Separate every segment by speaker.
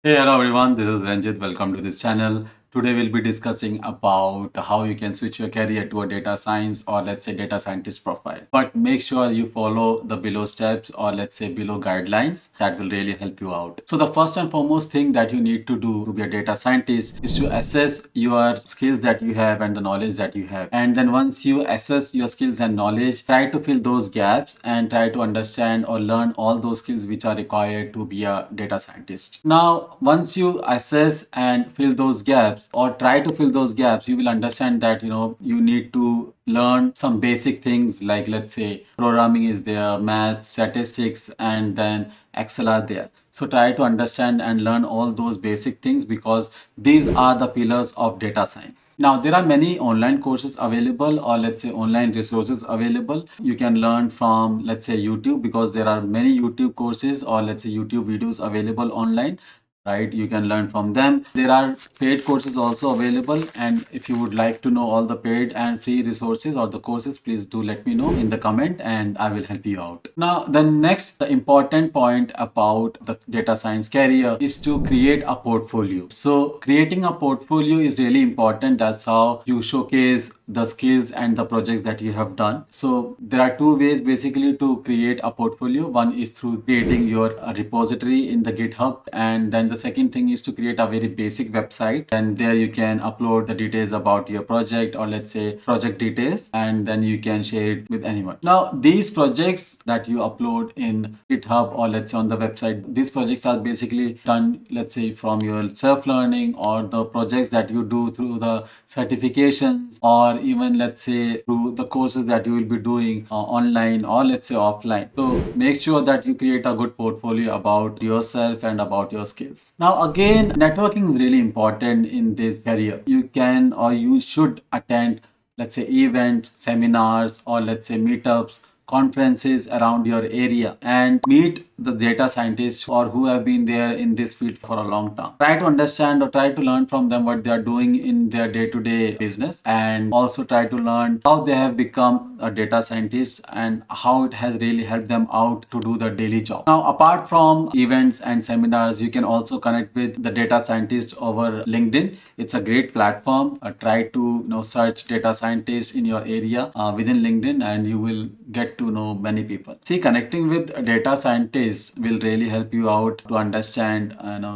Speaker 1: Hey, hello everyone. This is Ranjit. Welcome to this channel. Today we'll be discussing about how you can switch your career to a data science or let's say data scientist profile. But make sure you follow the below steps or let's say below guidelines that will really help you out. So the first and foremost thing that you need to do to be a data scientist is to assess your skills that you have and the knowledge that you have. And then once you assess your skills and knowledge, try to fill those gaps and try to understand or learn all those skills which are required to be a data scientist. Now, once you assess and fill those gaps or try to fill those gaps, you will understand that you need to learn some basic things like, let's say, programming is there, math, statistics, and then Excel are there. So try to understand and learn all those basic things because these are the pillars of data science. Now, there are many online courses available or let's say online resources available. You can learn from, let's say, YouTube because there are many YouTube courses or let's say YouTube videos available online, right? You can learn from them. There are paid courses also available, and if you would like to know all the paid and free resources or the courses, please do let me know in the comment and I will help you out. Now, the important point about the data science career is to create a portfolio. So creating a portfolio is really important. That's how you showcase the skills and the projects that you have done. So there are two ways basically to create a portfolio. One is through creating your repository in the GitHub, and then the second thing is to create a very basic website, and there you can upload the details about your project or let's say project details, and then you can share it with anyone. Now, these projects that you upload in GitHub or let's say on the website, these projects are basically done, let's say, from your self-learning or the projects that you do through the certifications or even let's say through the courses that you will be doing online or let's say offline. So make sure that you create a good portfolio about yourself and about your skills. Now again, networking is really important in this career. You can or you should attend, let's say, events, seminars, or let's say meetups, conferences around your area and meet the data scientists or who have been there in this field for a long time. Try to understand or try to learn from them what they are doing in their day-to-day business, and also try to learn how they have become a data scientist and how it has really helped them out to do the daily job. Now, apart from events and seminars, you can also connect with the data scientists over LinkedIn. It's a great platform. Try to search data scientists in your area within LinkedIn, and you will get to know many people. See, connecting with data scientists will really help you out to understand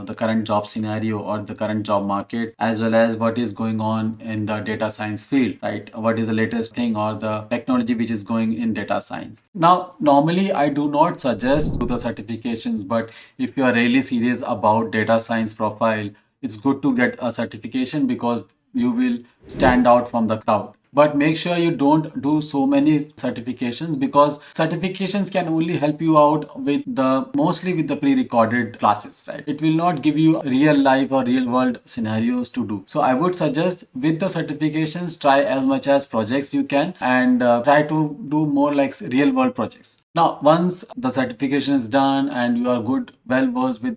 Speaker 1: the current job scenario or the current job market, as well as what is going on in the data science field, right? What is the latest thing or the technology which is going in data science. Now, normally I do not suggest the certifications, but if you are really serious about data science profile, it's good to get a certification because you will stand out from the crowd. But make sure you don't do so many certifications because certifications can only help you out with mostly with the pre-recorded classes, right? It will not give you real life or real world scenarios to do. So I would suggest with the certifications, try as much as projects you can and try to do more like real world projects. Now, once the certification is done and you are well versed with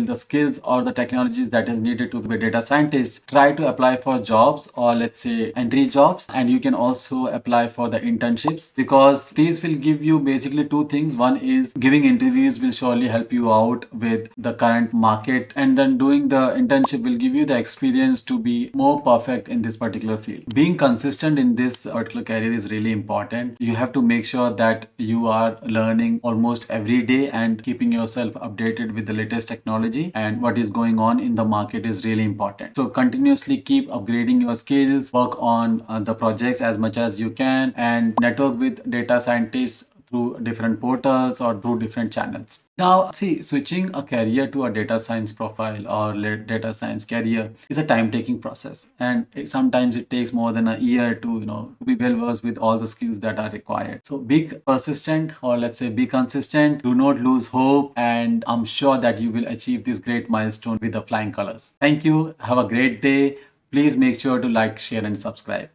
Speaker 1: the skills or the technologies that is needed to be a data scientist, try to apply for jobs or let's say entry jobs, and you can also apply for the internships because these will give you basically two things. One is giving interviews will surely help you out with the current market, and then doing the internship will give you the experience to be more perfect in this particular field. Being consistent in this particular career is really important. You have to make sure that you are learning almost every day and keeping yourself updated with the latest technology and what is going on in the market is really important. So continuously keep upgrading your skills, work on the projects as much as you can, and network with data scientists through different portals or through different channels. Now, see, switching a career to a data science profile or data science career is a time-taking process, and sometimes it takes more than a year to be well versed with all the skills that are required. So, be persistent, or let's say, be consistent. Do not lose hope, and I'm sure that you will achieve this great milestone with the flying colors. Thank you. Have a great day. Please make sure to like, share, and subscribe.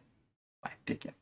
Speaker 1: Bye. Take care.